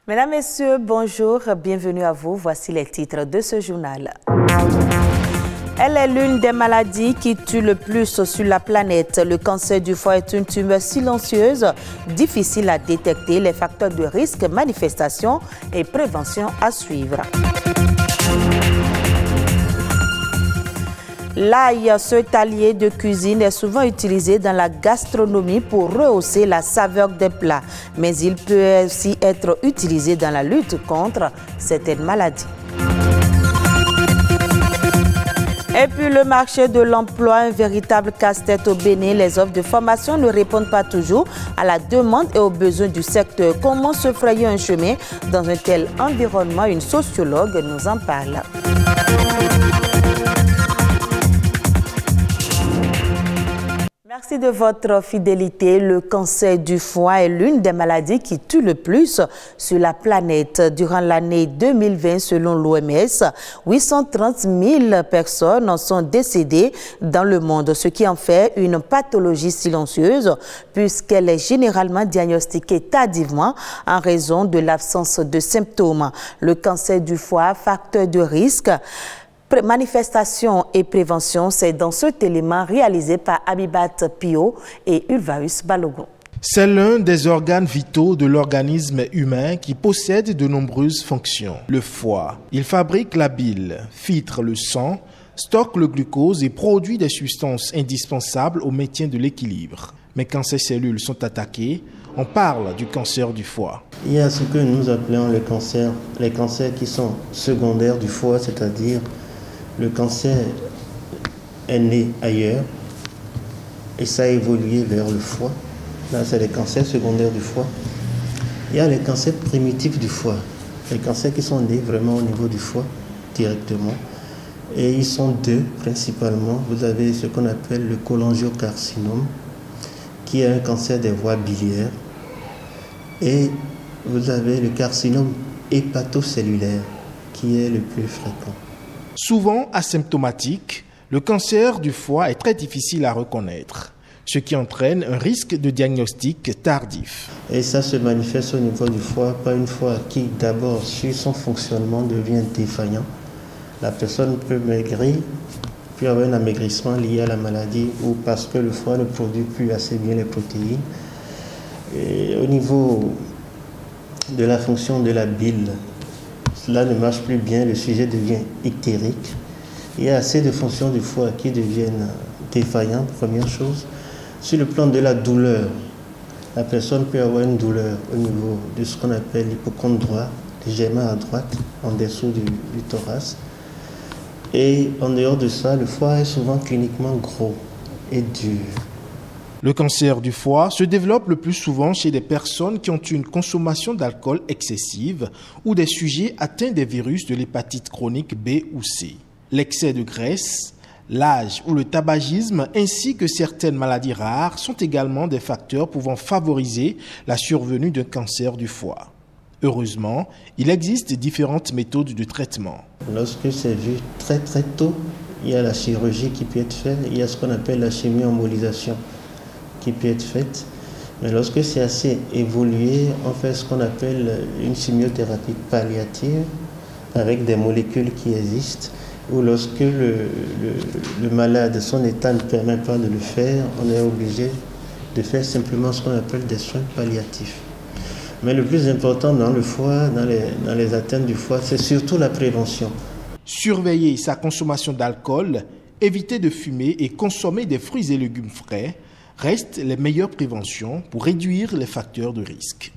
Mesdames, Messieurs, bonjour, bienvenue à vous. Voici les titres de ce journal. Elle est l'une des maladies qui tue le plus sur la planète. Le cancer du foie est une tumeur silencieuse, difficile à détecter. Les facteurs de risque, manifestations et prévention à suivre. L'ail, cet allié de cuisine, est souvent utilisé dans la gastronomie pour rehausser la saveur des plats. Mais il peut aussi être utilisé dans la lutte contre certaines maladies. Et puis le marché de l'emploi, un véritable casse-tête au Bénin. Les offres de formation ne répondent pas toujours à la demande et aux besoins du secteur. Comment se frayer un chemin dans un tel environnement? Une sociologue nous en parle. Merci de votre fidélité. Le cancer du foie est l'une des maladies qui tue le plus sur la planète. Durant l'année 2020, selon l'OMS, 830 000 personnes en sont décédées dans le monde, ce qui en fait une pathologie silencieuse puisqu'elle est généralement diagnostiquée tardivement en raison de l'absence de symptômes. Le cancer du foie, facteur de risque. Manifestation et prévention, c'est dans cet élément réalisé par Abibat Pio et Ulvaeus Balogun. C'est l'un des organes vitaux de l'organisme humain qui possède de nombreuses fonctions. Le foie, il fabrique la bile, filtre le sang, stocke le glucose et produit des substances indispensables au maintien de l'équilibre. Mais quand ces cellules sont attaquées, on parle du cancer du foie. Il y a ce que nous appelons les cancers qui sont secondaires du foie, c'est-à-dire le cancer est né ailleurs et ça a évolué vers le foie. Là, c'est les cancers secondaires du foie. Il y a les cancers primitifs du foie, les cancers qui sont nés vraiment au niveau du foie directement. Et ils sont deux principalement. Vous avez ce qu'on appelle le cholangiocarcinome, qui est un cancer des voies biliaires. Et vous avez le carcinome hépatocellulaire, qui est le plus fréquent. Souvent asymptomatique, le cancer du foie est très difficile à reconnaître, ce qui entraîne un risque de diagnostic tardif. Et ça se manifeste au niveau du foie, pas une fois qui d'abord sur son fonctionnement devient défaillant. La personne peut maigrir, puis avoir un amaigrissement lié à la maladie ou parce que le foie ne produit plus assez bien les protéines. Et au niveau de la fonction de la bile, cela ne marche plus bien, le sujet devient ictérique. Il y a assez de fonctions du foie qui deviennent défaillantes, première chose. Sur le plan de la douleur, la personne peut avoir une douleur au niveau de ce qu'on appelle l'hypocondre droit, légèrement à droite, en dessous du thorax. Et en dehors de ça, le foie est souvent cliniquement gros et dur. Le cancer du foie se développe le plus souvent chez des personnes qui ont une consommation d'alcool excessive ou des sujets atteints des virus de l'hépatite chronique B ou C. L'excès de graisse, l'âge ou le tabagisme ainsi que certaines maladies rares sont également des facteurs pouvant favoriser la survenue d'un cancer du foie. Heureusement, il existe différentes méthodes de traitement. Lorsque c'est vu très très tôt, il y a la chirurgie qui peut être faite, il y a ce qu'on appelle la chimio-embolisation qui peut être faite. Mais lorsque c'est assez évolué, on fait ce qu'on appelle une chimiothérapie palliative avec des molécules qui existent, ou lorsque le malade, son état ne permet pas de le faire, on est obligé de faire simplement ce qu'on appelle des soins palliatifs. Mais le plus important dans le foie, dans les atteintes du foie, c'est surtout la prévention. Surveiller sa consommation d'alcool, éviter de fumer et consommer des fruits et légumes frais restent les meilleures préventions pour réduire les facteurs de risque.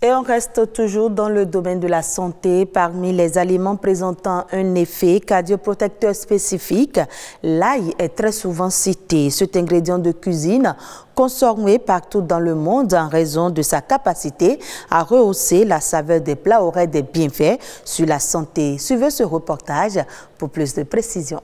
Et on reste toujours dans le domaine de la santé. Parmi les aliments présentant un effet cardioprotecteur spécifique, l'ail est très souvent cité. Cet ingrédient de cuisine consommé partout dans le monde en raison de sa capacité à rehausser la saveur des plats aurait des bienfaits sur la santé. Suivez ce reportage pour plus de précisions.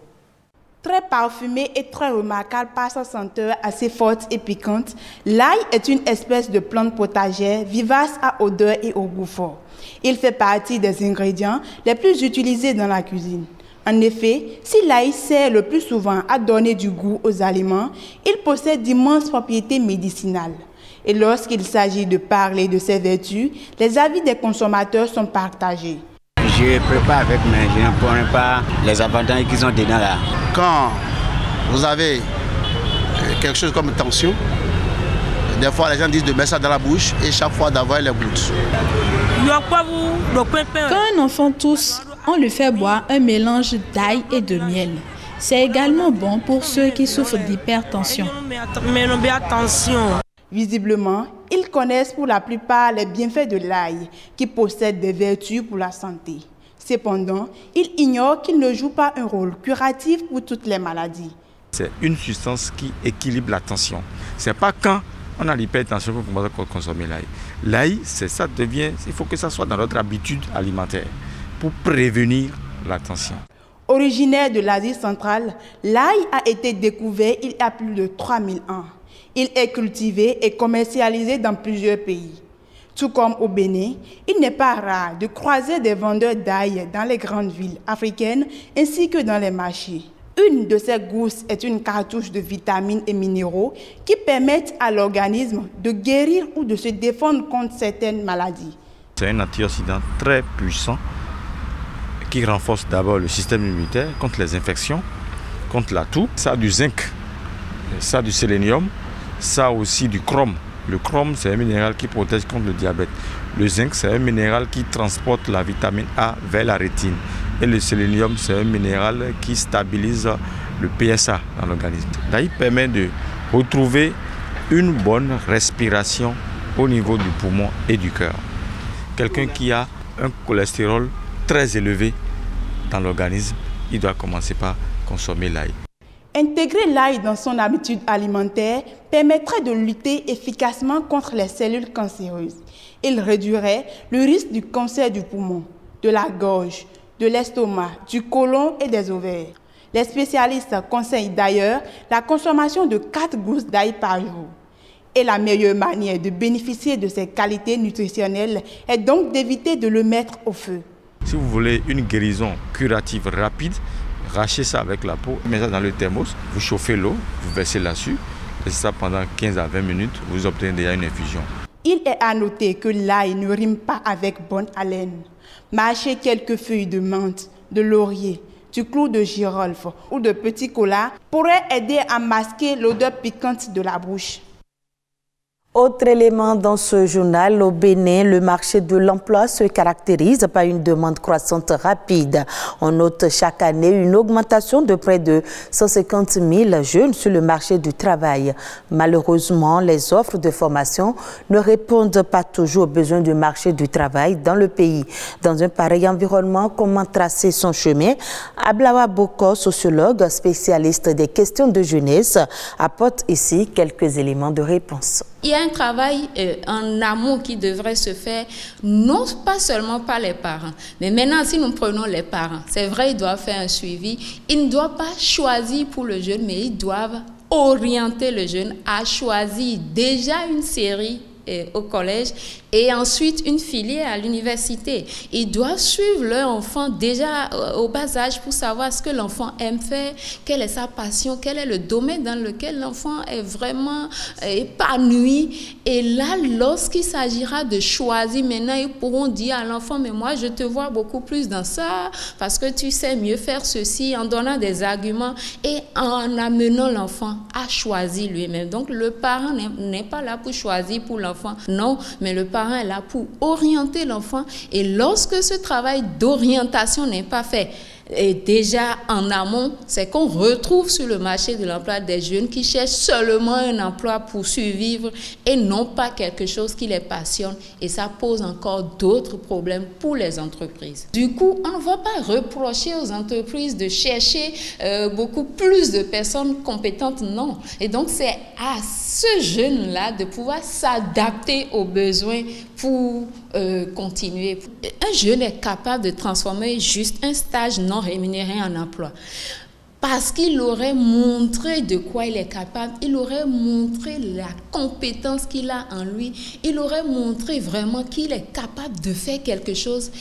Très parfumé et très remarquable par sa senteur assez forte et piquante, l'ail est une espèce de plante potagère vivace à odeur et au goût fort. Il fait partie des ingrédients les plus utilisés dans la cuisine. En effet, si l'ail sert le plus souvent à donner du goût aux aliments, il possède d'immenses propriétés médicinales. Et lorsqu'il s'agit de parler de ses vertus, les avis des consommateurs sont partagés. Je prépare avec, mais je ne connais pas les avantages qu'ils ont dedans là. Quand vous avez quelque chose comme tension, des fois les gens disent de mettre ça dans la bouche et chaque fois d'avoir les gouttes. Quand un enfant tousse, on lui fait boire un mélange d'ail et de miel. C'est également bon pour ceux qui souffrent d'hypertension. Visiblement, ils connaissent pour la plupart les bienfaits de l'ail, qui possède des vertus pour la santé. Cependant, ils ignorent qu'il ne joue pas un rôle curatif pour toutes les maladies. C'est une substance qui équilibre la tension. Ce n'est pas quand on a l'hypertension qu'on commence à consommer l'ail. L'ail, il faut que ça soit dans notre habitude alimentaire pour prévenir la tension. Originaire de l'Asie centrale, l'ail a été découvert il y a plus de 3000 ans. Il est cultivé et commercialisé dans plusieurs pays. Tout comme au Bénin, il n'est pas rare de croiser des vendeurs d'ail dans les grandes villes africaines ainsi que dans les marchés. Une de ces gousses est une cartouche de vitamines et minéraux qui permettent à l'organisme de guérir ou de se défendre contre certaines maladies. C'est un antioxydant très puissant qui renforce d'abord le système immunitaire contre les infections, contre la toux. Ça a du zinc, ça a du sélénium, ça a aussi du chrome. Le chrome, c'est un minéral qui protège contre le diabète. Le zinc, c'est un minéral qui transporte la vitamine A vers la rétine. Et le sélénium, c'est un minéral qui stabilise le PSA dans l'organisme. L'ail permet de retrouver une bonne respiration au niveau du poumon et du cœur. Quelqu'un qui a un cholestérol très élevé dans l'organisme, il doit commencer par consommer l'ail. Intégrer l'ail dans son habitude alimentaire permettrait de lutter efficacement contre les cellules cancéreuses. Il réduirait le risque du cancer du poumon, de la gorge, de l'estomac, du côlon et des ovaires. Les spécialistes conseillent d'ailleurs la consommation de 4 gousses d'ail par jour. Et la meilleure manière de bénéficier de ses qualités nutritionnelles est donc d'éviter de le mettre au feu. Si vous voulez une guérison curative rapide, rachez ça avec la peau, mettez ça dans le thermos, vous chauffez l'eau, vous versez là-dessus, laissez ça pendant 15 à 20 minutes, vous obtenez déjà une infusion. Il est à noter que l'ail ne rime pas avec bonne haleine. Mâcher quelques feuilles de menthe, de laurier, du clou de girofle ou de petit cola pourrait aider à masquer l'odeur piquante de la bouche. Autre élément dans ce journal, au Bénin, le marché de l'emploi se caractérise par une demande croissante rapide. On note chaque année une augmentation de près de 150 000 jeunes sur le marché du travail. Malheureusement, les offres de formation ne répondent pas toujours aux besoins du marché du travail dans le pays. Dans un pareil environnement, comment tracer son chemin? Ablawa Boko, sociologue spécialiste des questions de jeunesse, apporte ici quelques éléments de réponse. Il y a un travail en amont qui devrait se faire, non pas seulement par les parents, mais maintenant si nous prenons les parents, c'est vrai, ils doivent faire un suivi, ils ne doivent pas choisir pour le jeune, mais ils doivent orienter le jeune à choisir déjà une série au collège et ensuite une filière à l'université. Ils doivent suivre leur enfant déjà au bas âge pour savoir ce que l'enfant aime faire, quelle est sa passion, quel est le domaine dans lequel l'enfant est vraiment épanoui. Et là, lorsqu'il s'agira de choisir, maintenant, ils pourront dire à l'enfant, mais moi, je te vois beaucoup plus dans ça, parce que tu sais mieux faire ceci, en donnant des arguments et en amenant l'enfant à choisir lui-même. Donc, le parent n'est pas là pour choisir pour l'enfant, non, mais le parent est là pour orienter l'enfant. Et lorsque ce travail d'orientation n'est pas fait, et déjà en amont, c'est qu'on retrouve sur le marché de l'emploi des jeunes qui cherchent seulement un emploi pour survivre et non pas quelque chose qui les passionne. Et ça pose encore d'autres problèmes pour les entreprises. Du coup, on ne va pas reprocher aux entreprises de chercher beaucoup plus de personnes compétentes, non. Et donc, c'est à ce jeune-là de pouvoir s'adapter aux besoins pour continuer. Un jeune est capable de transformer juste un stage non rémunéré en emploi. parce qu'il aurait montré de quoi il est capable, il aurait montré la compétence qu'il a en lui, il aurait montré vraiment qu'il est capable de faire quelque chose.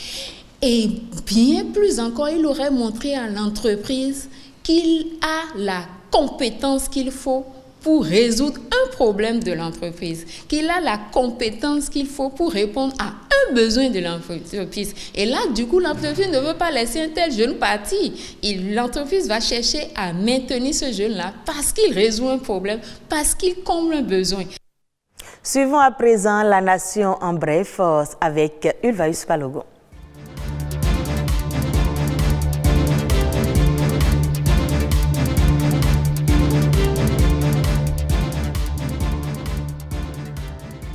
Et bien plus encore, il aurait montré à l'entreprise qu'il a la compétence qu'il faut pour résoudre un problème de l'entreprise, qu'il a la compétence qu'il faut pour répondre à un besoin de l'entreprise. Et là, du coup, l'entreprise ne veut pas laisser un tel jeune partir. L'entreprise va chercher à maintenir ce jeune-là parce qu'il résout un problème, parce qu'il comble un besoin. Suivons à présent la nation en bref avec Ulvaeus Balogun.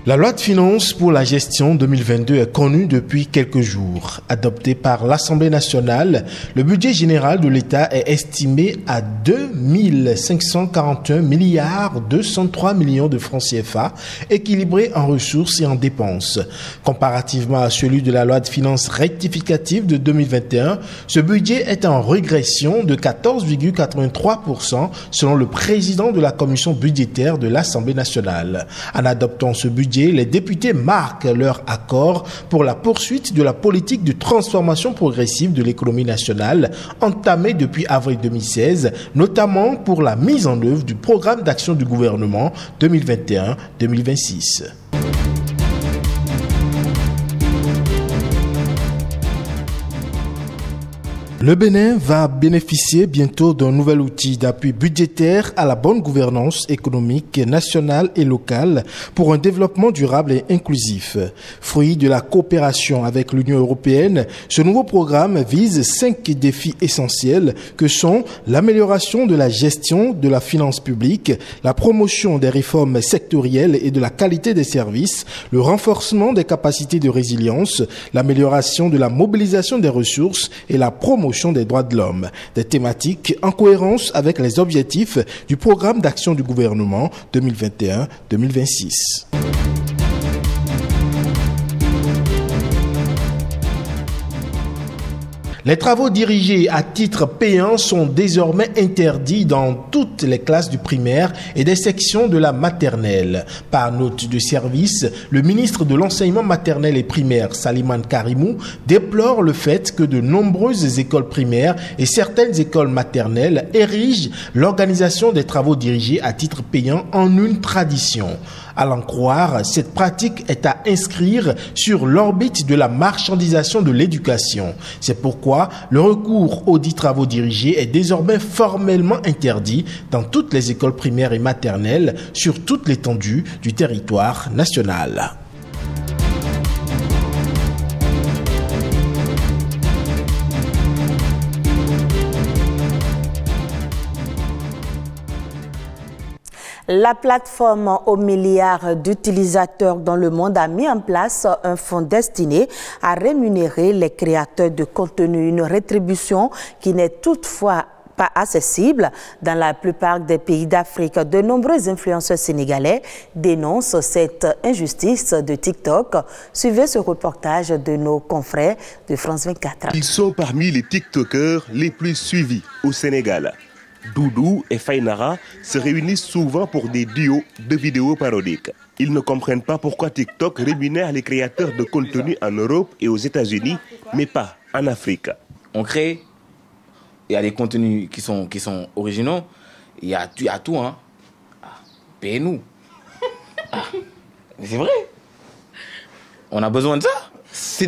La loi de finances pour la gestion 2022 est connue depuis quelques jours. Adoptée par l'Assemblée nationale, le budget général de l'État est estimé à 2 541 milliards 203 millions de francs CFA, équilibré en ressources et en dépenses. Comparativement à celui de la loi de finances rectificative de 2021, ce budget est en régression de 14,83% selon le président de la commission budgétaire de l'Assemblée nationale. En adoptant ce budget, les députés marquent leur accord pour la poursuite de la politique de transformation progressive de l'économie nationale entamée depuis avril 2016, notamment pour la mise en œuvre du programme d'action du gouvernement 2021-2026. Le Bénin va bénéficier bientôt d'un nouvel outil d'appui budgétaire à la bonne gouvernance économique nationale et locale pour un développement durable et inclusif. Fruit de la coopération avec l'Union européenne, ce nouveau programme vise 5 défis essentiels que sont l'amélioration de la gestion de la finance publique, la promotion des réformes sectorielles et de la qualité des services, le renforcement des capacités de résilience, l'amélioration de la mobilisation des ressources et la promotion des droits de l'homme, des thématiques en cohérence avec les objectifs du programme d'action du gouvernement 2021-2026. Les travaux dirigés à titre payant sont désormais interdits dans toutes les classes du primaire et des sections de la maternelle. Par note de service, le ministre de l'enseignement maternel et primaire, Salimane Karimou, déplore le fait que de nombreuses écoles primaires et certaines écoles maternelles érigent l'organisation des travaux dirigés à titre payant en une tradition. À l'en croire, cette pratique est à inscrire sur l'orbite de la marchandisation de l'éducation. C'est pourquoi le recours aux dits travaux dirigés est désormais formellement interdit dans toutes les écoles primaires et maternelles sur toute l'étendue du territoire national. La plateforme aux milliards d'utilisateurs dans le monde a mis en place un fonds destiné à rémunérer les créateurs de contenu, une rétribution qui n'est toutefois pas accessible dans la plupart des pays d'Afrique. De nombreux influenceurs sénégalais dénoncent cette injustice de TikTok. Suivez ce reportage de nos confrères de France 24. Ils sont parmi les TikTokers les plus suivis au Sénégal. Doudou et Fainara se réunissent souvent pour des duos de vidéos parodiques. Ils ne comprennent pas pourquoi TikTok rémunère les créateurs de contenu en Europe et aux États-Unis, mais pas en Afrique. On crée, il y a des contenus qui sont originaux, il y a tout, hein. Payez-nous. C'est vrai. On a besoin de ça.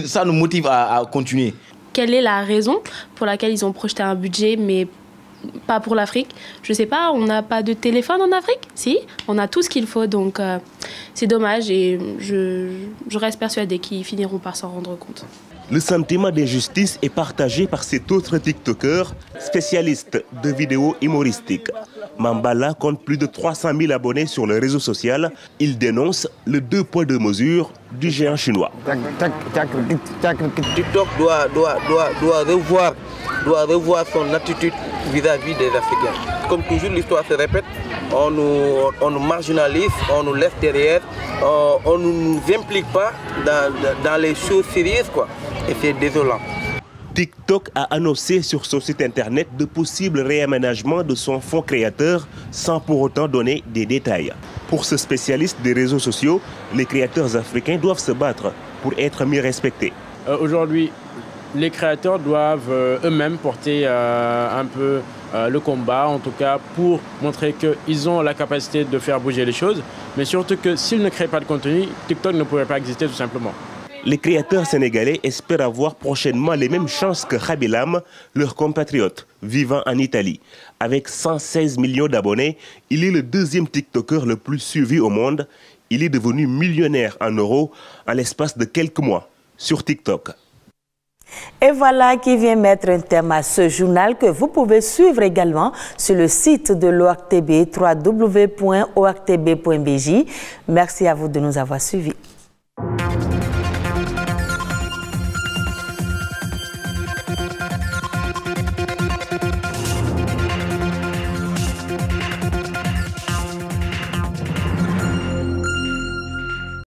Ça nous motive à continuer. Quelle est la raison pour laquelle ils ont projeté un budget, mais pas pour l'Afrique? Je sais pas, on n'a pas de téléphone en Afrique? Si, on a tout ce qu'il faut, donc c'est dommage et je reste persuadée qu'ils finiront par s'en rendre compte. Le sentiment d'injustice est partagé par cet autre TikToker, spécialiste de vidéos humoristiques. Mambala compte plus de 300 000 abonnés sur le réseau social. Il dénonce le 2 poids 2 mesures du géant chinois. TikTok doit revoir son attitude vis-à-vis des Africains. Comme toujours, l'histoire se répète. On nous marginalise, on nous laisse derrière, on ne nous implique pas dans les choses sérieuses, quoi. Et c'est désolant. TikTok a annoncé sur son site internet de possibles réaménagements de son fonds créateur sans pour autant donner des détails. Pour ce spécialiste des réseaux sociaux, les créateurs africains doivent se battre pour être mieux respectés. Aujourd'hui, les créateurs doivent eux-mêmes porter un peu le combat, en tout cas pour montrer qu'ils ont la capacité de faire bouger les choses, mais surtout que s'ils ne créent pas de contenu, TikTok ne pourrait pas exister tout simplement. Les créateurs sénégalais espèrent avoir prochainement les mêmes chances que Khaby-Lame, leur compatriote vivant en Italie. Avec 116 millions d'abonnés, il est le deuxième TikToker le plus suivi au monde. Il est devenu millionnaire en euros en l'espace de quelques mois sur TikTok. Et voilà qui vient mettre un terme à ce journal que vous pouvez suivre également sur le site de l'ORTB, www.ortb.bj. Merci à vous de nous avoir suivis.